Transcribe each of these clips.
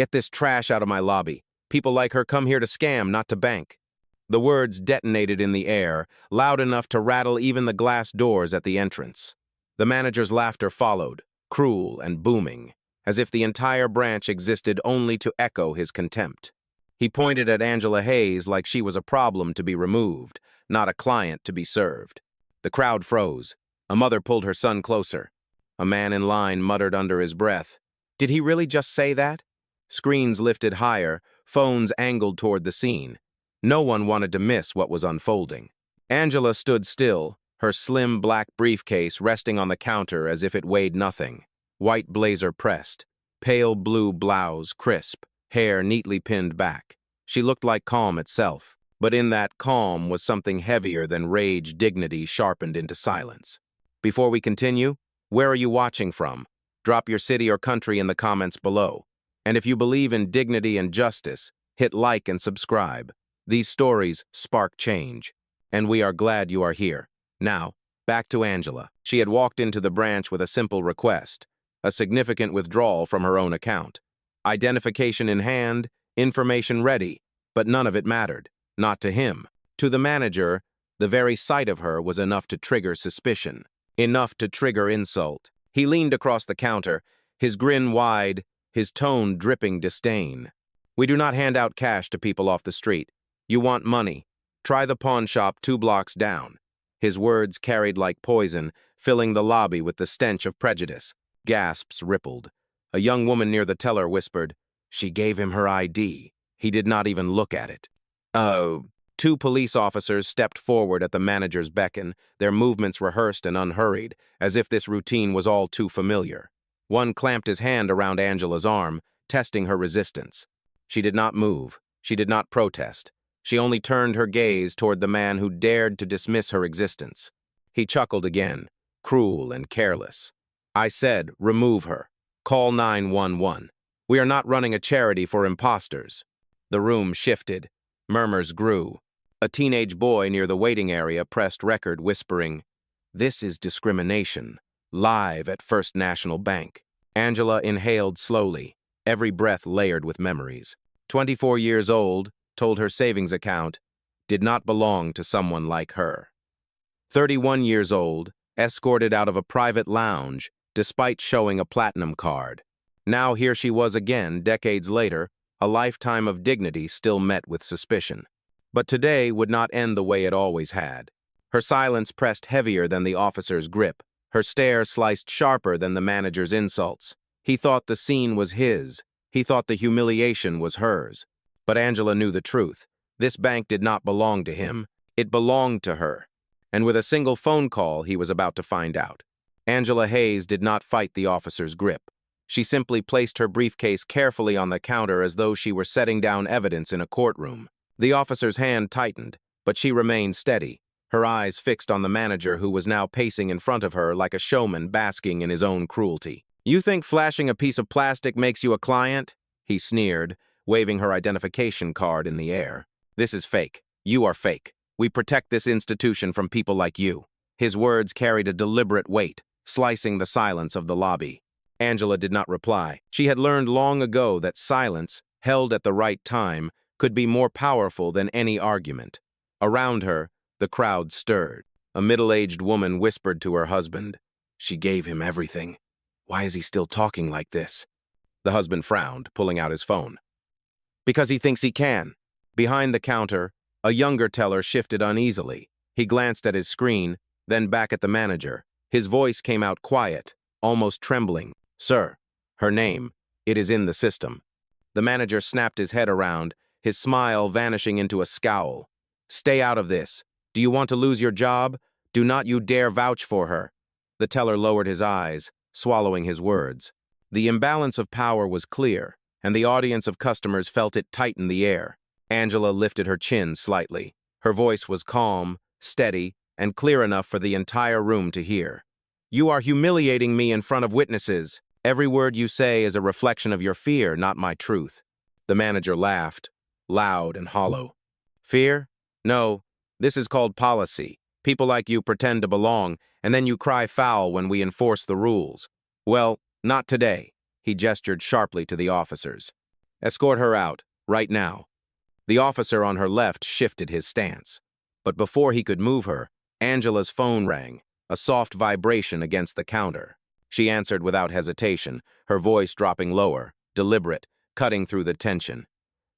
Get this trash out of my lobby. People like her come here to scam, not to bank. The words detonated in the air, loud enough to rattle even the glass doors at the entrance. The manager's laughter followed, cruel and booming, as if the entire branch existed only to echo his contempt. He pointed at Angela Hayes like she was a problem to be removed, not a client to be served. The crowd froze. A mother pulled her son closer. A man in line muttered under his breath, "Did he really just say that?" Screens lifted higher, phones angled toward the scene. No one wanted to miss what was unfolding. Angela stood still, her slim black briefcase resting on the counter as if it weighed nothing. White blazer pressed, pale blue blouse crisp, hair neatly pinned back. She looked like calm itself, but in that calm was something heavier than rage, dignity sharpened into silence. Before we continue, where are you watching from? Drop your city or country in the comments below. And if you believe in dignity and justice, hit like and subscribe. These stories spark change, and we are glad you are here. Now, back to Angela. She had walked into the branch with a simple request, a significant withdrawal from her own account. Identification in hand, information ready, but none of it mattered. Not to him. To the manager, the very sight of her was enough to trigger suspicion, enough to trigger insult. He leaned across the counter, his grin wide, his tone dripping disdain. "We do not hand out cash to people off the street. You want money? Try the pawn shop 2 blocks down." His words carried like poison, filling the lobby with the stench of prejudice. Gasps rippled. A young woman near the teller whispered, "She gave him her ID. He did not even look at it." Oh. 2 police officers stepped forward at the manager's beckon, their movements rehearsed and unhurried, as if this routine was all too familiar. One clamped his hand around Angela's arm, testing her resistance. She did not move. She did not protest. She only turned her gaze toward the man who dared to dismiss her existence. He chuckled again, cruel and careless. "I said, remove her. Call 911. We are not running a charity for imposters." The room shifted. Murmurs grew. A teenage boy near the waiting area pressed record, whispering, "This is discrimination. Live at First National Bank." Angela inhaled slowly, every breath layered with memories. 24 years old, told her savings account, did not belong to someone like her. 31 years old, escorted out of a private lounge, despite showing a platinum card. Now here she was again, decades later, a lifetime of dignity still met with suspicion. But today would not end the way it always had. Her silence pressed heavier than the officer's grip. Her stare sliced sharper than the manager's insults. He thought the scene was his. He thought the humiliation was hers. But Angela knew the truth. This bank did not belong to him. It belonged to her. And with a single phone call, he was about to find out. Angela Hayes did not fight the officer's grip. She simply placed her briefcase carefully on the counter as though she were setting down evidence in a courtroom. The officer's hand tightened, but she remained steady, her eyes fixed on the manager who was now pacing in front of her like a showman basking in his own cruelty. "You think flashing a piece of plastic makes you a client?" he sneered, waving her identification card in the air. "This is fake. You are fake. We protect this institution from people like you." His words carried a deliberate weight, slicing the silence of the lobby. Angela did not reply. She had learned long ago that silence, held at the right time, could be more powerful than any argument. Around her, the crowd stirred. A middle-aged woman whispered to her husband, "She gave him everything. Why is he still talking like this?" The husband frowned, pulling out his phone. "Because he thinks he can." Behind the counter, a younger teller shifted uneasily. He glanced at his screen, then back at the manager. His voice came out quiet, almost trembling. "Sir, her name. It is in the system." The manager snapped his head around, his smile vanishing into a scowl. "Stay out of this. Do you want to lose your job? Do not you dare vouch for her." The teller lowered his eyes, swallowing his words. The imbalance of power was clear, and the audience of customers felt it tighten the air. Angela lifted her chin slightly. Her voice was calm, steady, and clear enough for the entire room to hear. "You are humiliating me in front of witnesses. Every word you say is a reflection of your fear, not my truth." The manager laughed, loud and hollow. "Fear? No, this is called policy. People like you pretend to belong, and then you cry foul when we enforce the rules. Well, not today." He gestured sharply to the officers. Escort her out, right now. The officer on her left shifted his stance. But before he could move her, Angela's phone rang, a soft vibration against the counter. She answered without hesitation, her voice dropping lower, deliberate, cutting through the tension.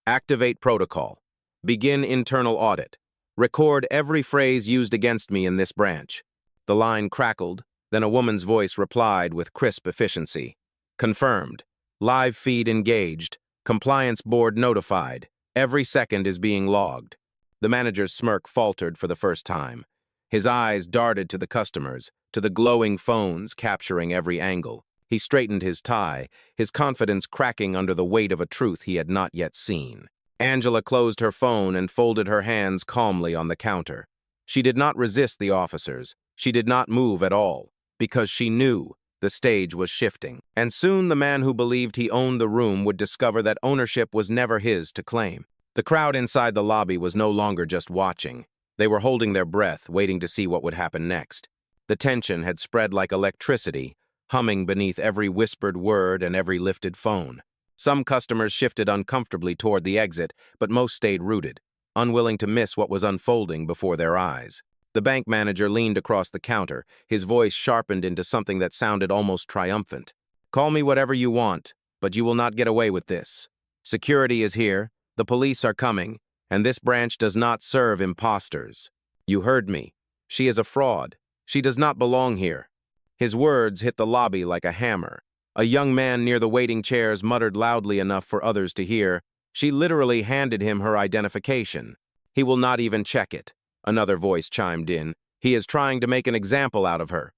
Activate protocol. Begin internal audit. Record every phrase used against me in this branch. The line crackled, then a woman's voice replied with crisp efficiency. Confirmed. Live feed engaged. Compliance board notified. Every second is being logged. The manager's smirk faltered for the first time. His eyes darted to the customers, to the glowing phones capturing every angle. He straightened his tie, his confidence cracking under the weight of a truth he had not yet seen. Angela closed her phone and folded her hands calmly on the counter. She did not resist the officers. She did not move at all, because she knew the stage was shifting. And soon the man who believed he owned the room would discover that ownership was never his to claim. The crowd inside the lobby was no longer just watching. They were holding their breath, waiting to see what would happen next. The tension had spread like electricity, humming beneath every whispered word and every lifted phone. Some customers shifted uncomfortably toward the exit, but most stayed rooted, unwilling to miss what was unfolding before their eyes. The bank manager leaned across the counter, his voice sharpened into something that sounded almost triumphant. Call me whatever you want, but you will not get away with this. Security is here, the police are coming, and this branch does not serve imposters. You heard me. She is a fraud. She does not belong here. His words hit the lobby like a hammer. A young man near the waiting chairs muttered loudly enough for others to hear. She literally handed him her identification. He will not even check it. Another voice chimed in. He is trying to make an example out of her.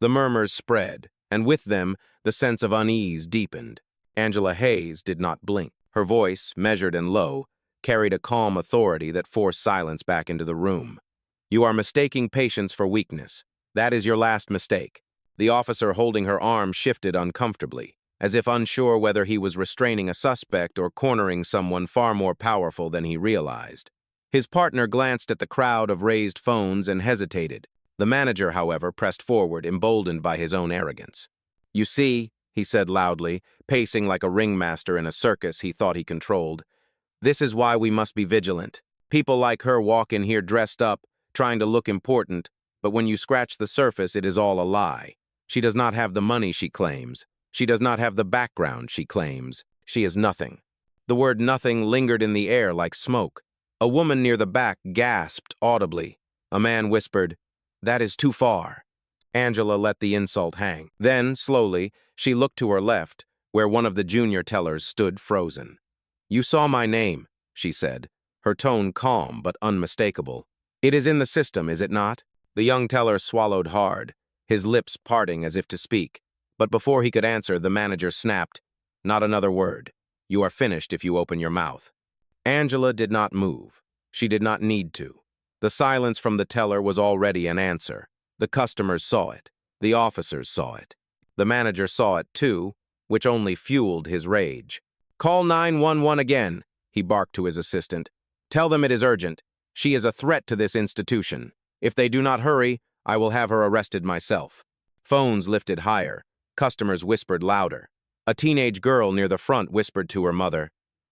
The murmurs spread, and with them, the sense of unease deepened. Angela Hayes did not blink. Her voice, measured and low, carried a calm authority that forced silence back into the room. You are mistaking patience for weakness. That is your last mistake. The officer holding her arm shifted uncomfortably, as if unsure whether he was restraining a suspect or cornering someone far more powerful than he realized. His partner glanced at the crowd of raised phones and hesitated. The manager, however, pressed forward, emboldened by his own arrogance. You see, he said loudly, pacing like a ringmaster in a circus he thought he controlled. This is why we must be vigilant. People like her walk in here dressed up, trying to look important, but when you scratch the surface, it is all a lie. She does not have the money she claims. She does not have the background she claims. She is nothing. The word nothing lingered in the air like smoke. A woman near the back gasped audibly. A man whispered, "That is too far." Angela let the insult hang. Then, slowly, she looked to her left, where one of the junior tellers stood frozen. You saw my name, she said, her tone calm but unmistakable. It is in the system, is it not? The young teller swallowed hard, his lips parting as if to speak. But before he could answer, the manager snapped, Not another word. You are finished if you open your mouth. Angela did not move. She did not need to. The silence from the teller was already an answer. The customers saw it. The officers saw it. The manager saw it too, which only fueled his rage. Call 911 again, he barked to his assistant. Tell them it is urgent. She is a threat to this institution. If they do not hurry, I will have her arrested myself. Phones lifted higher. Customers whispered louder. A teenage girl near the front whispered to her mother,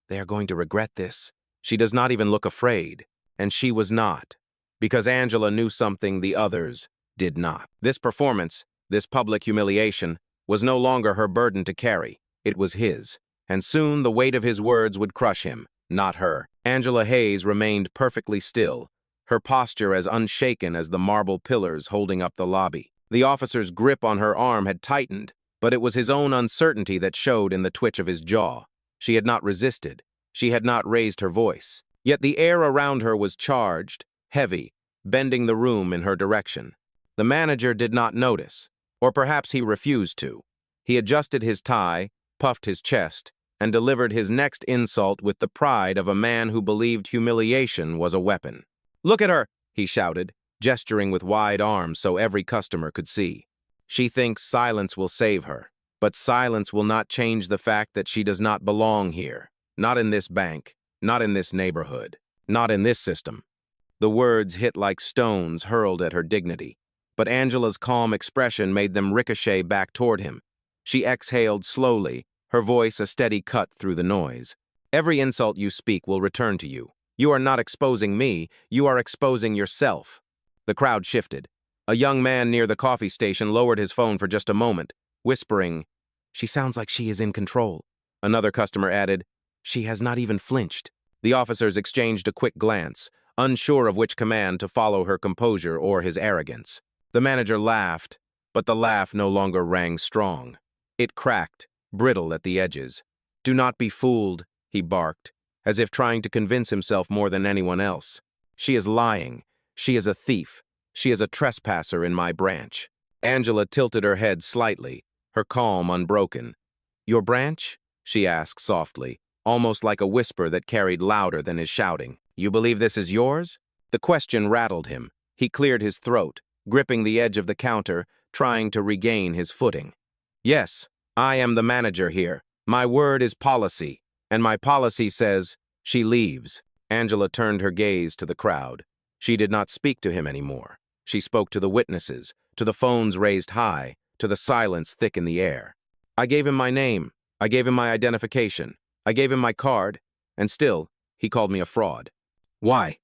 They are going to regret this. She does not even look afraid. And she was not. Because Angela knew something the others did not. This performance, this public humiliation, was no longer her burden to carry. It was his. And soon the weight of his words would crush him, not her. Angela Hayes remained perfectly still, her posture as unshaken as the marble pillars holding up the lobby. The officer's grip on her arm had tightened, but it was his own uncertainty that showed in the twitch of his jaw. She had not resisted. She had not raised her voice. Yet the air around her was charged, heavy, bending the room in her direction. The manager did not notice, or perhaps he refused to. He adjusted his tie, puffed his chest, and delivered his next insult with the pride of a man who believed humiliation was a weapon. Look at her, he shouted, gesturing with wide arms so every customer could see. She thinks silence will save her, but silence will not change the fact that she does not belong here. Not in this bank, not in this neighborhood, not in this system. The words hit like stones hurled at her dignity, but Angela's calm expression made them ricochet back toward him. She exhaled slowly, her voice a steady cut through the noise. Every insult you speak will return to you. You are not exposing me, you are exposing yourself." The crowd shifted. A young man near the coffee station lowered his phone for just a moment, whispering, "She sounds like she is in control." Another customer added, "She has not even flinched." The officers exchanged a quick glance, unsure of which command to follow, her composure or his arrogance. The manager laughed, but the laugh no longer rang strong. It cracked, brittle at the edges. "Do not be fooled," he barked, as if trying to convince himself more than anyone else. "She is lying. She is a thief. She is a trespasser in my branch." Angela tilted her head slightly, her calm unbroken. "Your branch?" she asked softly, almost like a whisper that carried louder than his shouting. "You believe this is yours?" The question rattled him. He cleared his throat, gripping the edge of the counter, trying to regain his footing. "Yes, I am the manager here. My word is policy, and my policy says she leaves." Angela turned her gaze to the crowd. She did not speak to him anymore. She spoke to the witnesses, to the phones raised high, to the silence thick in the air. "I gave him my name. I gave him my identification. I gave him my card, and still, he called me a fraud. Why?"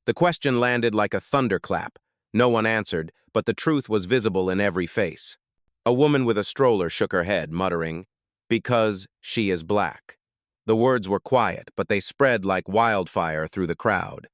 The question landed like a thunderclap. No one answered, but the truth was visible in every face. A woman with a stroller shook her head, muttering, "Because she is black." The words were quiet, but they spread like wildfire through the crowd.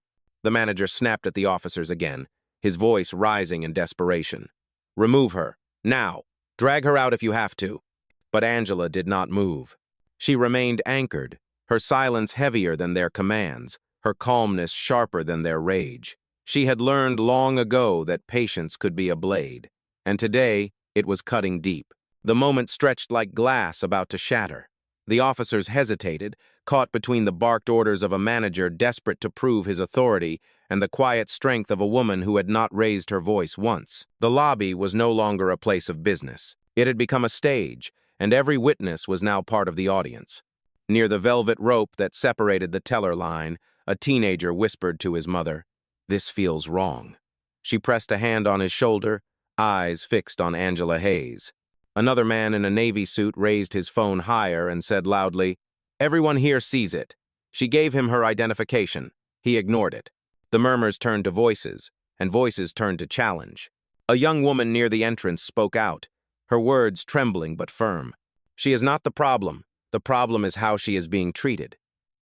The manager snapped at the officers again, his voice rising in desperation. "Remove her, now. Drag her out if you have to." But Angela did not move. She remained anchored, her silence heavier than their commands, her calmness sharper than their rage. She had learned long ago that patience could be a blade, and today it was cutting deep. The moment stretched like glass about to shatter. The officers hesitated, caught between the barked orders of a manager desperate to prove his authority and the quiet strength of a woman who had not raised her voice once. The lobby was no longer a place of business. It had become a stage, and every witness was now part of the audience. Near the velvet rope that separated the teller line, a teenager whispered to his mother, "This feels wrong." She pressed a hand on his shoulder, eyes fixed on Angela Hayes. Another man in a navy suit raised his phone higher and said loudly, "Everyone here sees it." She gave him her identification. He ignored it. The murmurs turned to voices, and voices turned to challenge. A young woman near the entrance spoke out, her words trembling but firm. "She is not the problem. The problem is how she is being treated."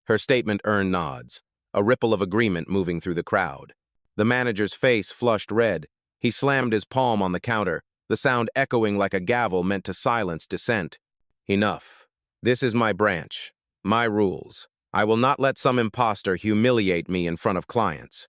Her statement earned nods, a ripple of agreement moving through the crowd. The manager's face flushed red. He slammed his palm on the counter, the sound echoing like a gavel meant to silence dissent. "Enough. This is my branch, my rules. I will not let some imposter humiliate me in front of clients."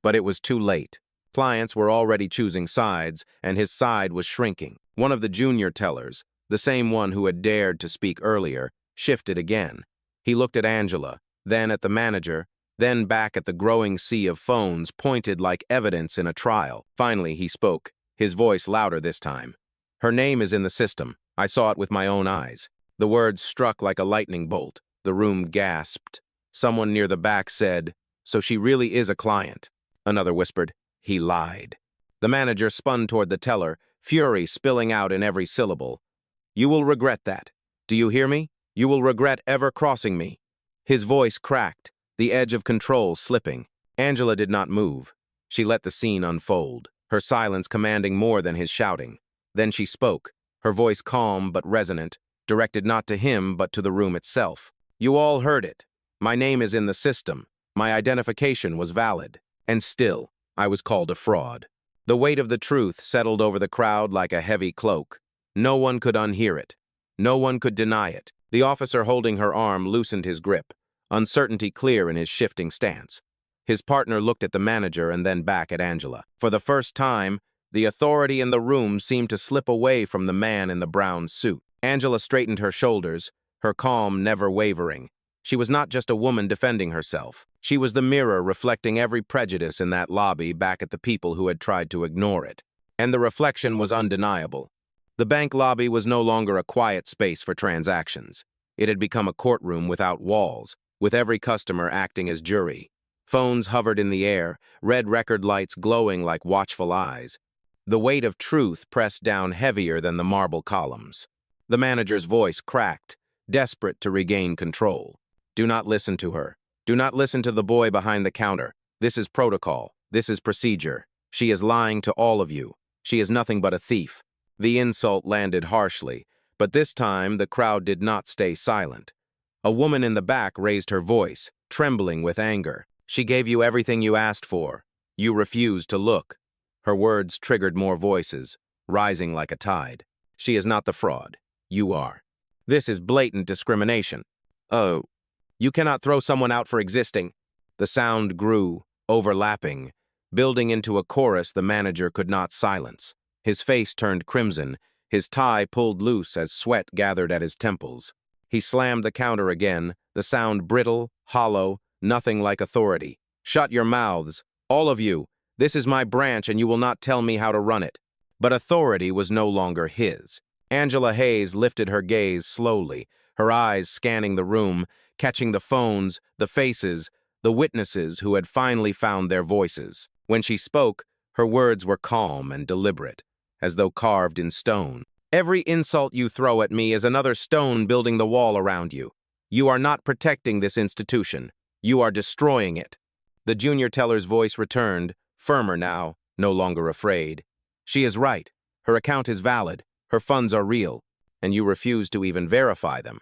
But it was too late. Clients were already choosing sides, and his side was shrinking. One of the junior tellers, the same one who had dared to speak earlier, shifted again. He looked at Angela, then at the manager, then back at the growing sea of phones pointed like evidence in a trial. Finally, he spoke, his voice louder this time. "Her name is in the system. I saw it with my own eyes." The words struck like a lightning bolt. The room gasped. Someone near the back said, "So she really is a client." Another whispered, "He lied." The manager spun toward the teller, fury spilling out in every syllable. "You will regret that. Do you hear me? You will regret ever crossing me." His voice cracked, the edge of control slipping. Angela did not move. She let the scene unfold, her silence commanding more than his shouting. Then she spoke, her voice calm but resonant, directed not to him but to the room itself. "You all heard it. My name is in the system. My identification was valid. And still, I was called a fraud." The weight of the truth settled over the crowd like a heavy cloak. No one could unhear it. No one could deny it. The officer holding her arm loosened his grip, uncertainty clear in his shifting stance. His partner looked at the manager and then back at Angela. For the first time, the authority in the room seemed to slip away from the man in the brown suit. Angela straightened her shoulders, her calm never wavering. She was not just a woman defending herself. She was the mirror reflecting every prejudice in that lobby back at the people who had tried to ignore it. And the reflection was undeniable. The bank lobby was no longer a quiet space for transactions. It had become a courtroom without walls, with every customer acting as jury. Phones hovered in the air, red record lights glowing like watchful eyes. The weight of truth pressed down heavier than the marble columns. The manager's voice cracked, desperate to regain control. Do not listen to her. Do not listen to the boy behind the counter. This is protocol. This is procedure. She is lying to all of you. She is nothing but a thief. The insult landed harshly, but this time the crowd did not stay silent. A woman in the back raised her voice, trembling with anger. She gave you everything you asked for. You refused to look. Her words triggered more voices, rising like a tide. She is not the fraud. You are. This is blatant discrimination. Oh, you cannot throw someone out for existing. The sound grew, overlapping. Building into a chorus the manager could not silence. His face turned crimson, his tie pulled loose as sweat gathered at his temples. He slammed the counter again, the sound brittle, hollow, nothing like authority. Shut your mouths, all of you. This is my branch and you will not tell me how to run it. But authority was no longer his. Angela Hayes lifted her gaze slowly, her eyes scanning the room, catching the phones, the faces, the witnesses who had finally found their voices. When she spoke, her words were calm and deliberate, as though carved in stone. Every insult you throw at me is another stone building the wall around you. You are not protecting this institution. You are destroying it. The junior teller's voice returned, firmer now, no longer afraid. She is right. Her account is valid. Her funds are real, and you refuse to even verify them.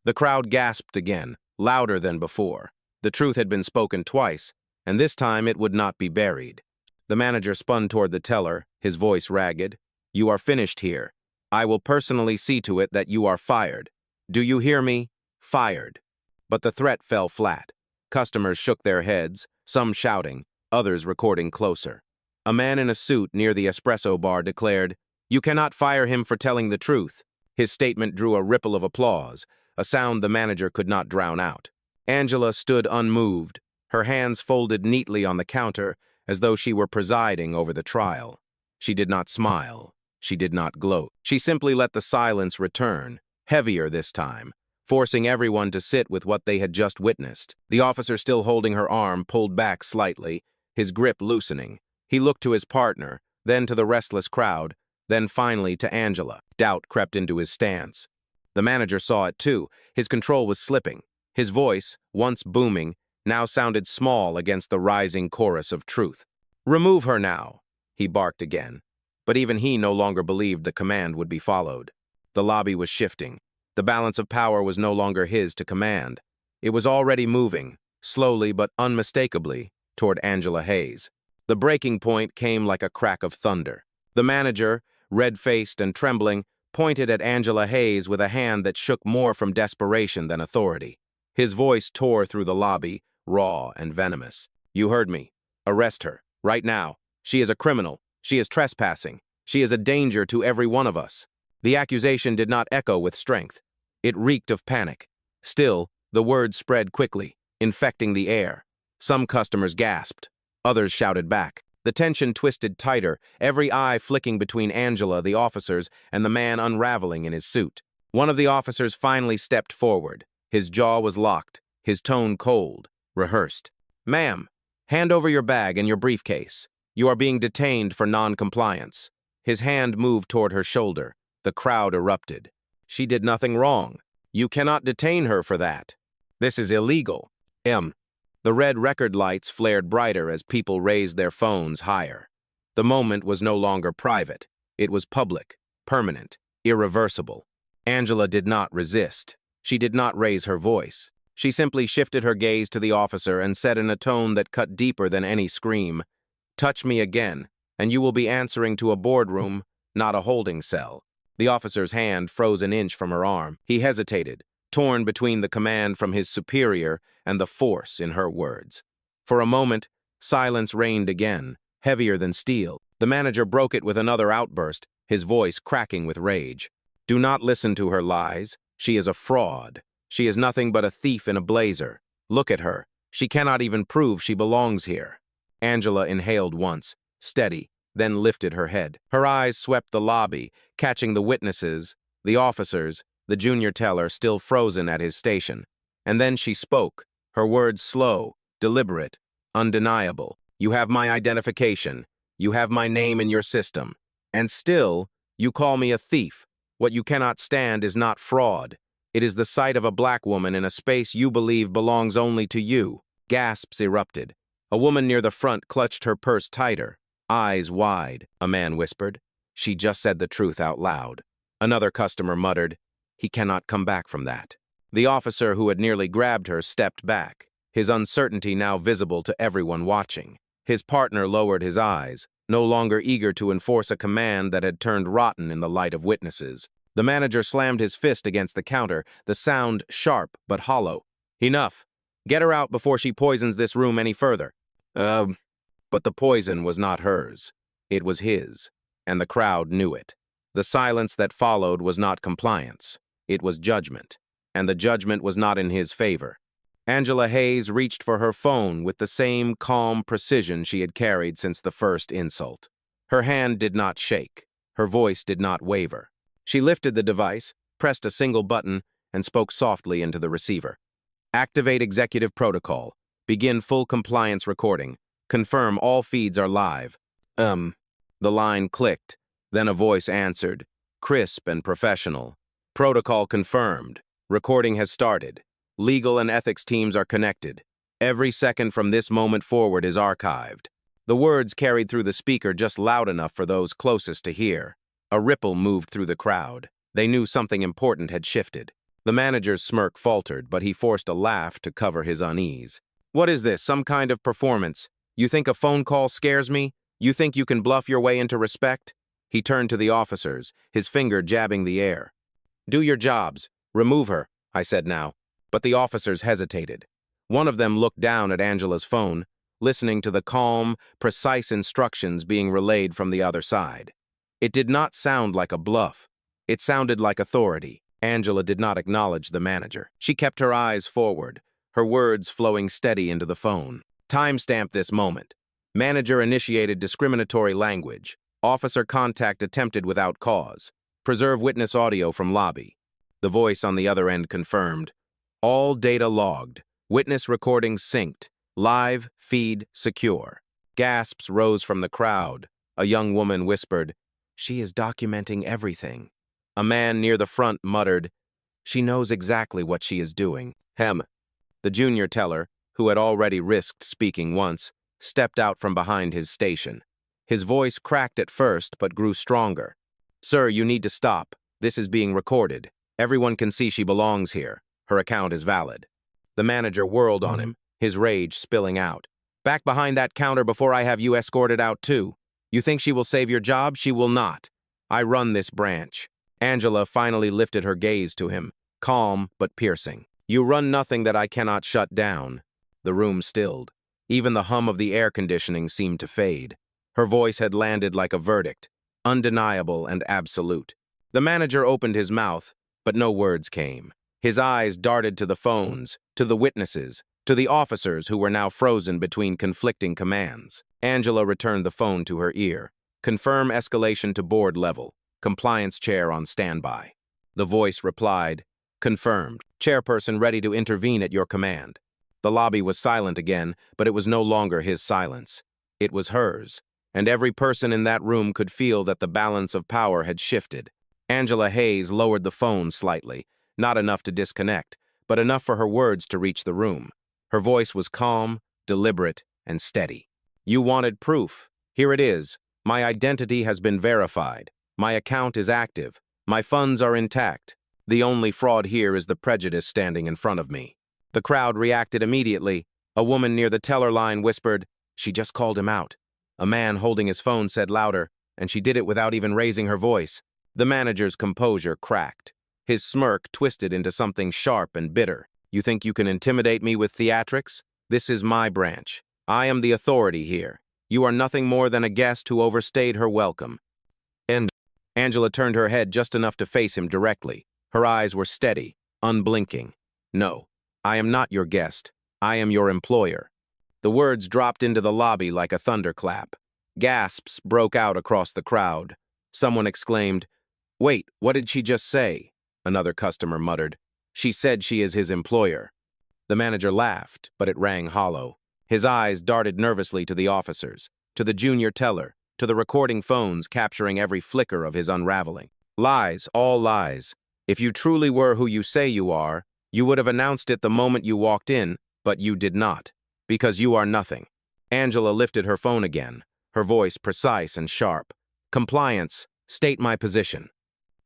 The crowd gasped again, louder than before. The truth had been spoken twice, and this time it would not be buried. The manager spun toward the teller, his voice ragged. You are finished here. I will personally see to it that you are fired. Do you hear me? Fired. But the threat fell flat. Customers shook their heads, some shouting, others recording closer. A man in a suit near the espresso bar declared, "You cannot fire him for telling the truth." His statement drew a ripple of applause, a sound the manager could not drown out. Angela stood unmoved, her hands folded neatly on the counter, as though she were presiding over the trial. She did not smile. She did not gloat. She simply let the silence return, heavier this time, forcing everyone to sit with what they had just witnessed. The officer still holding her arm pulled back slightly, his grip loosening. He looked to his partner, then to the restless crowd, then finally to Angela. Doubt crept into his stance. The manager saw it too. His control was slipping. His voice, once booming, now sounded small against the rising chorus of truth. "Remove her now," he barked again. But even he no longer believed the command would be followed. The lobby was shifting. The balance of power was no longer his to command. It was already moving, slowly but unmistakably, toward Angela Hayes. The breaking point came like a crack of thunder. The manager, red-faced and trembling, pointed at Angela Hayes with a hand that shook more from desperation than authority. His voice tore through the lobby, raw and venomous. "You heard me. Arrest her, right now. She is a criminal. She is trespassing. She is a danger to every one of us." The accusation did not echo with strength. It reeked of panic. Still, the words spread quickly, infecting the air. Some customers gasped. Others shouted back. The tension twisted tighter, every eye flicking between Angela, the officers, and the man unraveling in his suit. One of the officers finally stepped forward. His jaw was locked, his tone cold, rehearsed. "Ma'am, hand over your bag and your briefcase. You are being detained for non-compliance." His hand moved toward her shoulder. The crowd erupted. "She did nothing wrong. You cannot detain her for that. This is illegal." The red record lights flared brighter as people raised their phones higher. The moment was no longer private. It was public, permanent, irreversible. Angela did not resist. She did not raise her voice. She simply shifted her gaze to the officer and said in a tone that cut deeper than any scream, "Touch me again, and you will be answering to a boardroom, not a holding cell." The officer's hand froze an inch from her arm. He hesitated, torn between the command from his superior and the force in her words. For a moment, silence reigned again, heavier than steel. The manager broke it with another outburst, his voice cracking with rage. "Do not listen to her lies. She is a fraud. She is nothing but a thief in a blazer. Look at her. She cannot even prove she belongs here." Angela inhaled once, steady, then lifted her head. Her eyes swept the lobby, catching the witnesses, the officers, the junior teller still frozen at his station. And then she spoke, her words slow, deliberate, undeniable. "You have my identification. You have my name in your system. And still, you call me a thief. What you cannot stand is not fraud. It is the sight of a black woman in a space you believe belongs only to you. Gasps erupted. A woman near the front clutched her purse tighter, eyes wide. A man whispered, "She just said the truth out loud." Another customer muttered, "He cannot come back from that." The officer who had nearly grabbed her stepped back, his uncertainty now visible to everyone watching. His partner lowered his eyes, no longer eager to enforce a command that had turned rotten in the light of witnesses. The manager slammed his fist against the counter, the sound sharp but hollow. "Enough. Get her out before she poisons this room any further." But the poison was not hers. It was his, and the crowd knew it. The silence that followed was not compliance. It was judgment, and the judgment was not in his favor. Angela Hayes reached for her phone with the same calm precision she had carried since the first insult. Her hand did not shake. Her voice did not waver. She lifted the device, pressed a single button, and spoke softly into the receiver. "Activate executive protocol. Begin full compliance recording. Confirm all feeds are live." The line clicked. Then a voice answered, crisp and professional. "Protocol confirmed. Recording has started. Legal and ethics teams are connected. Every second from this moment forward is archived." The words carried through the speaker just loud enough for those closest to hear. A ripple moved through the crowd. They knew something important had shifted. The manager's smirk faltered, but he forced a laugh to cover his unease. "What is this, some kind of performance? You think a phone call scares me? You think you can bluff your way into respect?" He turned to the officers, his finger jabbing the air. "Do your jobs. Remove her," I said now. But the officers hesitated. One of them looked down at Angela's phone, listening to the calm, precise instructions being relayed from the other side. It did not sound like a bluff. It sounded like authority. Angela did not acknowledge the manager. She kept her eyes forward, her words flowing steady into the phone. "Timestamp this moment. Manager initiated discriminatory language. Officer contact attempted without cause. Preserve witness audio from lobby." The voice on the other end confirmed. "All data logged. Witness recording synced. Live feed secure." Gasps rose from the crowd. A young woman whispered, "She is documenting everything." A man near the front muttered, "She knows exactly what she is doing." The junior teller, who had already risked speaking once, stepped out from behind his station. His voice cracked at first but grew stronger. "Sir, you need to stop. This is being recorded. Everyone can see she belongs here. Her account is valid." The manager whirled on him, his rage spilling out. "Back behind that counter before I have you escorted out too. You think she will save your job? She will not. I run this branch." Angela finally lifted her gaze to him, calm but piercing. "You run nothing that I cannot shut down." The room stilled. Even the hum of the air conditioning seemed to fade. Her voice had landed like a verdict, undeniable and absolute. The manager opened his mouth, but no words came. His eyes darted to the phones, to the witnesses, to the officers who were now frozen between conflicting commands. Angela returned the phone to her ear. "Confirm escalation to board level. Compliance chair on standby." The voice replied, "Confirmed. Chairperson ready to intervene at your command." The lobby was silent again, but it was no longer his silence. It was hers, and every person in that room could feel that the balance of power had shifted. Angela Hayes lowered the phone slightly, not enough to disconnect, but enough for her words to reach the room. Her voice was calm, deliberate, and steady. "You wanted proof. Here it is. My identity has been verified. My account is active. My funds are intact. The only fraud here is the prejudice standing in front of me." The crowd reacted immediately. A woman near the teller line whispered, "She just called him out." A man holding his phone said louder, "And she did it without even raising her voice." The manager's composure cracked. His smirk twisted into something sharp and bitter. "You think you can intimidate me with theatrics? This is my branch. I am the authority here. You are nothing more than a guest who overstayed her welcome." And Angela turned her head just enough to face him directly. Her eyes were steady, unblinking. "No, I am not your guest. I am your employer." The words dropped into the lobby like a thunderclap. Gasps broke out across the crowd. Someone exclaimed, "Wait, what did she just say?" Another customer muttered, "She said she is his employer." The manager laughed, but it rang hollow. His eyes darted nervously to the officers, to the junior teller, to the recording phones capturing every flicker of his unraveling. "Lies, all lies. If you truly were who you say you are, you would have announced it the moment you walked in, but you did not. Because you are nothing. Angela lifted her phone again, her voice precise and sharp. Compliance, state my position.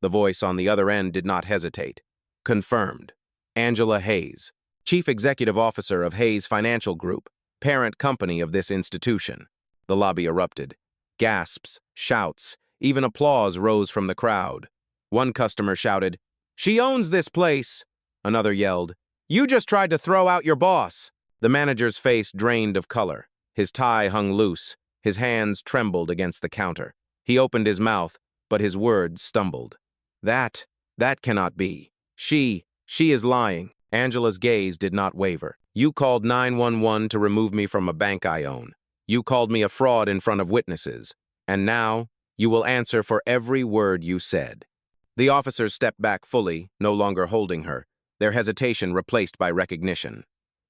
The voice on the other end did not hesitate. Confirmed. Angela Hayes, Chief Executive Officer of Hayes Financial Group, parent company of this institution. The lobby erupted. Gasps, shouts, even applause rose from the crowd. One customer shouted, "She owns this place!" Another yelled, "You just tried to throw out your boss!" The manager's face drained of color. His tie hung loose. His hands trembled against the counter. He opened his mouth, but his words stumbled. That cannot be. She is lying. Angela's gaze did not waver. You called 911 to remove me from a bank I own. You called me a fraud in front of witnesses. And now, you will answer for every word you said. The officers stepped back fully, no longer holding her, their hesitation replaced by recognition.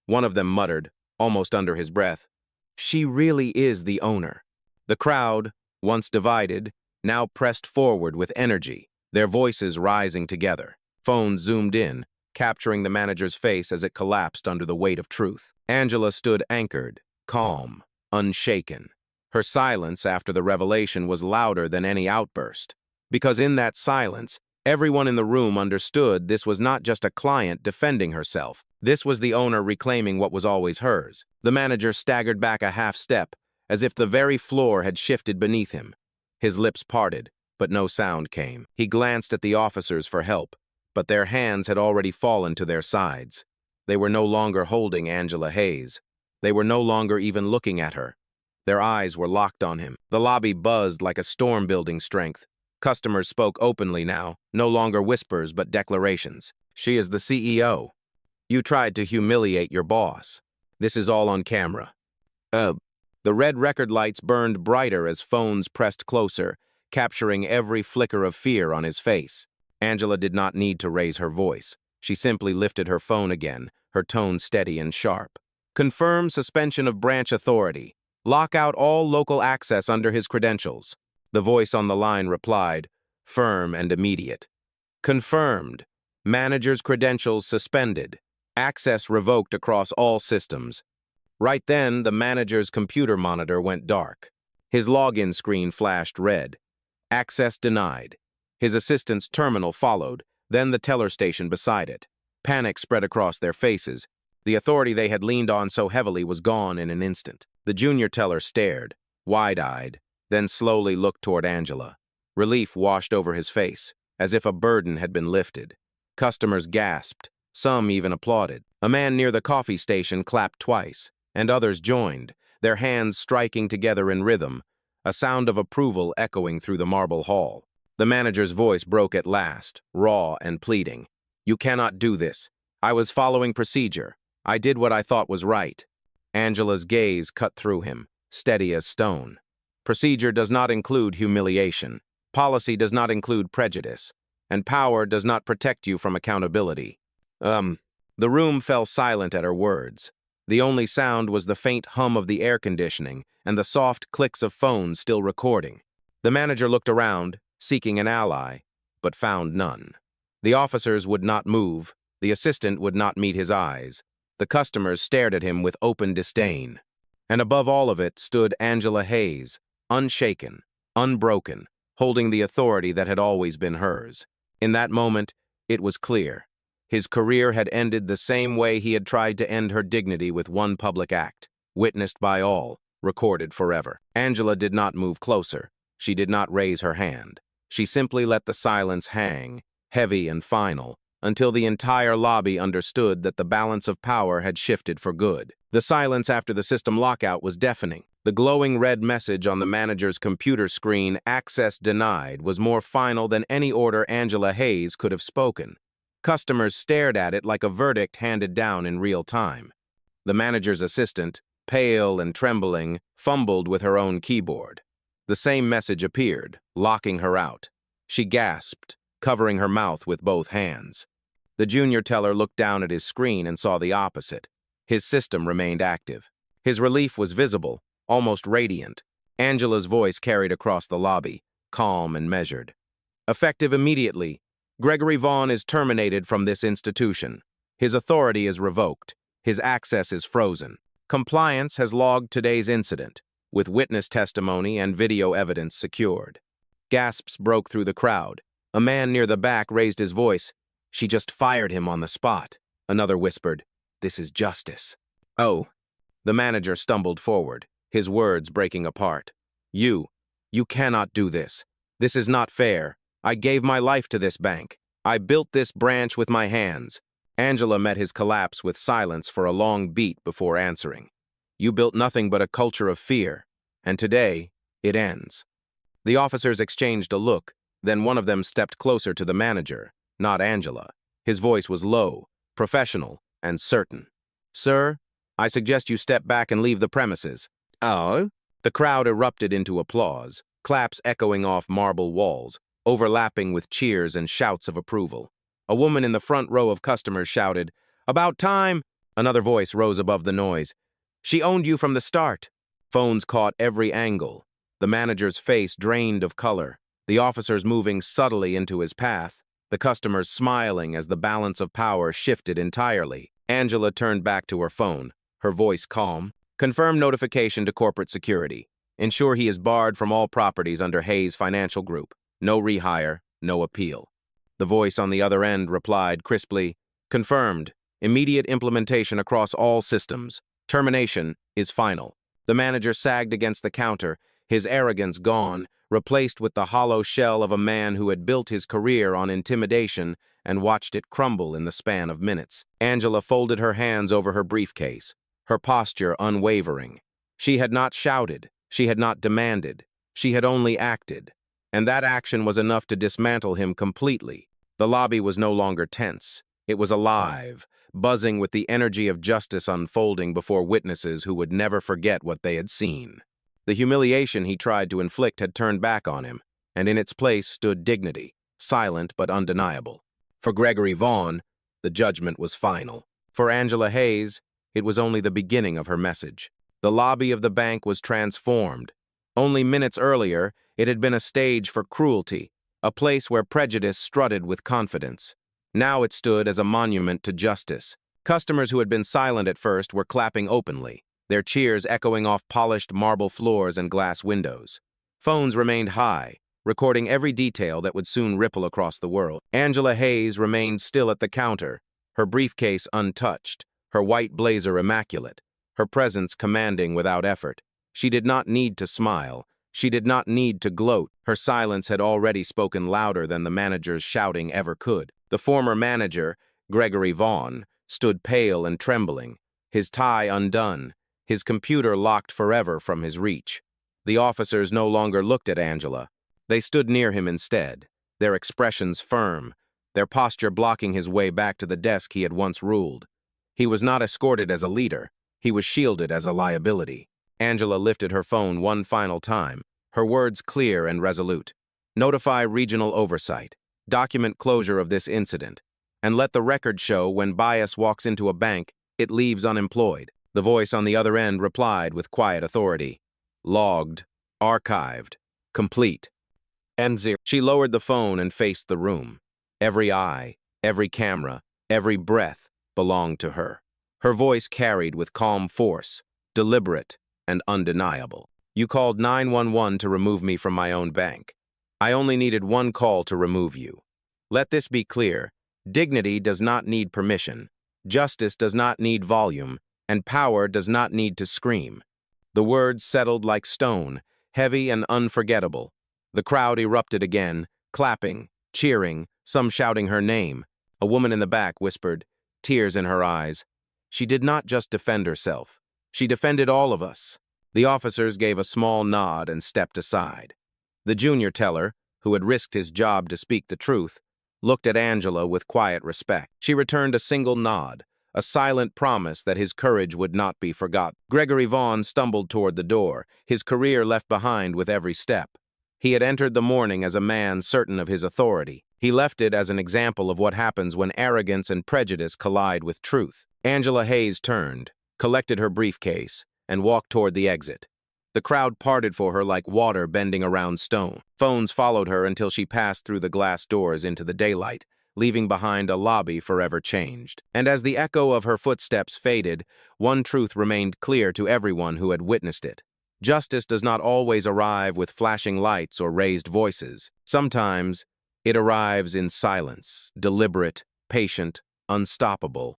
One of them muttered, almost under his breath, "She really is the owner." The crowd, once divided, now pressed forward with energy, their voices rising together. Phones zoomed in, capturing the manager's face as it collapsed under the weight of truth. Angela stood anchored, calm, unshaken. Her silence after the revelation was louder than any outburst, because in that silence, everyone in the room understood this was not just a client defending herself. This was the owner reclaiming what was always hers. The manager staggered back a half step, as if the very floor had shifted beneath him. His lips parted, but no sound came. He glanced at the officers for help, but their hands had already fallen to their sides. They were no longer holding Angela Hayes. They were no longer even looking at her. Their eyes were locked on him. The lobby buzzed like a storm building strength. Customers spoke openly now, no longer whispers but declarations. She is the CEO. You tried to humiliate your boss. This is all on camera. The red record lights burned brighter as phones pressed closer, capturing every flicker of fear on his face. Angela did not need to raise her voice. She simply lifted her phone again, her tone steady and sharp. Confirm suspension of branch authority. Lock out all local access under his credentials. The voice on the line replied, firm and immediate. Confirmed. Manager's credentials suspended. Access revoked across all systems. Right then, the manager's computer monitor went dark. His login screen flashed red. Access denied. His assistant's terminal followed, then the teller station beside it. Panic spread across their faces. The authority they had leaned on so heavily was gone in an instant. The junior teller stared, wide-eyed, then slowly looked toward Angela. Relief washed over his face, as if a burden had been lifted. Customers gasped. Some even applauded. A man near the coffee station clapped twice, and others joined, their hands striking together in rhythm, a sound of approval echoing through the marble hall. The manager's voice broke at last, raw and pleading. You cannot do this. I was following procedure. I did what I thought was right. Angela's gaze cut through him, steady as stone. Procedure does not include humiliation. Policy does not include prejudice. And power does not protect you from accountability. The room fell silent at her words. The only sound was the faint hum of the air conditioning and the soft clicks of phones still recording. The manager looked around, seeking an ally, but found none. The officers would not move. The assistant would not meet his eyes. The customers stared at him with open disdain. And above all of it stood Angela Hayes, unshaken, unbroken, holding the authority that had always been hers. In that moment, it was clear. His career had ended the same way he had tried to end her dignity with one public act, witnessed by all, recorded forever. Angela did not move closer. She did not raise her hand. She simply let the silence hang, heavy and final, until the entire lobby understood that the balance of power had shifted for good. The silence after the system lockout was deafening. The glowing red message on the manager's computer screen, "Access denied," was more final than any order Angela Hayes could have spoken. Customers stared at it like a verdict handed down in real time. The manager's assistant, pale and trembling, fumbled with her own keyboard. The same message appeared, locking her out. She gasped, covering her mouth with both hands. The junior teller looked down at his screen and saw the opposite. His system remained active. His relief was visible, almost radiant. Angela's voice carried across the lobby, calm and measured. Effective immediately. Gregory Vaughn is terminated from this institution. His authority is revoked. His access is frozen. Compliance has logged today's incident, with witness testimony and video evidence secured. Gasps broke through the crowd. A man near the back raised his voice. "She just fired him on the spot." Another whispered, "This is justice." "Oh." The manager stumbled forward, his words breaking apart. You cannot do this. This is not fair. I gave my life to this bank. I built this branch with my hands." Angela met his collapse with silence for a long beat before answering. "You built nothing but a culture of fear, and today, it ends." The officers exchanged a look, then one of them stepped closer to the manager, not Angela. His voice was low, professional, and certain. "Sir, I suggest you step back and leave the premises." "Oh?" The crowd erupted into applause, claps echoing off marble walls, overlapping with cheers and shouts of approval. A woman in the front row of customers shouted, "About time!" Another voice rose above the noise. "She owned you from the start." Phones caught every angle. The manager's face drained of color, the officers moving subtly into his path, the customers smiling as the balance of power shifted entirely. Angela turned back to her phone, her voice calm. "Confirm notification to corporate security. Ensure he is barred from all properties under Hayes Financial Group. No rehire, no appeal." The voice on the other end replied crisply, "Confirmed. Immediate implementation across all systems. Termination is final." The manager sagged against the counter, his arrogance gone, replaced with the hollow shell of a man who had built his career on intimidation and watched it crumble in the span of minutes. Angela folded her hands over her briefcase, her posture unwavering. She had not shouted, she had not demanded, she had only acted. And that action was enough to dismantle him completely. The lobby was no longer tense. It was alive, buzzing with the energy of justice unfolding before witnesses who would never forget what they had seen. The humiliation he tried to inflict had turned back on him, and in its place stood dignity, silent but undeniable. For Gregory Vaughn, the judgment was final. For Angela Hayes, it was only the beginning of her message. The lobby of the bank was transformed. Only minutes earlier, it had been a stage for cruelty, a place where prejudice strutted with confidence. Now it stood as a monument to justice. Customers who had been silent at first were clapping openly, their cheers echoing off polished marble floors and glass windows. Phones remained high, recording every detail that would soon ripple across the world. Angela Hayes remained still at the counter, her briefcase untouched, her white blazer immaculate, her presence commanding without effort. She did not need to smile. She did not need to gloat. Her silence had already spoken louder than the manager's shouting ever could. The former manager, Gregory Vaughn, stood pale and trembling, his tie undone, his computer locked forever from his reach. The officers no longer looked at Angela. They stood near him instead, their expressions firm, their posture blocking his way back to the desk he had once ruled. He was not escorted as a leader. He was shielded as a liability. Angela lifted her phone one final time, her words clear and resolute. "Notify regional oversight. Document closure of this incident. And let the record show when bias walks into a bank, it leaves unemployed." The voice on the other end replied with quiet authority. "Logged, archived, complete." And zero. She lowered the phone and faced the room. Every eye, every camera, every breath belonged to her. Her voice carried with calm force, deliberate and undeniable. "You called 911 to remove me from my own bank. I only needed one call to remove you. Let this be clear. Dignity does not need permission. Justice does not need volume, and power does not need to scream." The words settled like stone, heavy and unforgettable. The crowd erupted again, clapping, cheering, some shouting her name. A woman in the back whispered, tears in her eyes, "She did not just defend herself. She defended all of us." The officers gave a small nod and stepped aside. The junior teller, who had risked his job to speak the truth, looked at Angela with quiet respect. She returned a single nod, a silent promise that his courage would not be forgotten. Gregory Vaughn stumbled toward the door, his career left behind with every step. He had entered the morning as a man certain of his authority. He left it as an example of what happens when arrogance and prejudice collide with truth. Angela Hayes turned, collected her briefcase, and walked toward the exit. The crowd parted for her like water bending around stone. Phones followed her until she passed through the glass doors into the daylight, leaving behind a lobby forever changed. And as the echo of her footsteps faded, one truth remained clear to everyone who had witnessed it. Justice does not always arrive with flashing lights or raised voices. Sometimes, it arrives in silence, deliberate, patient, unstoppable.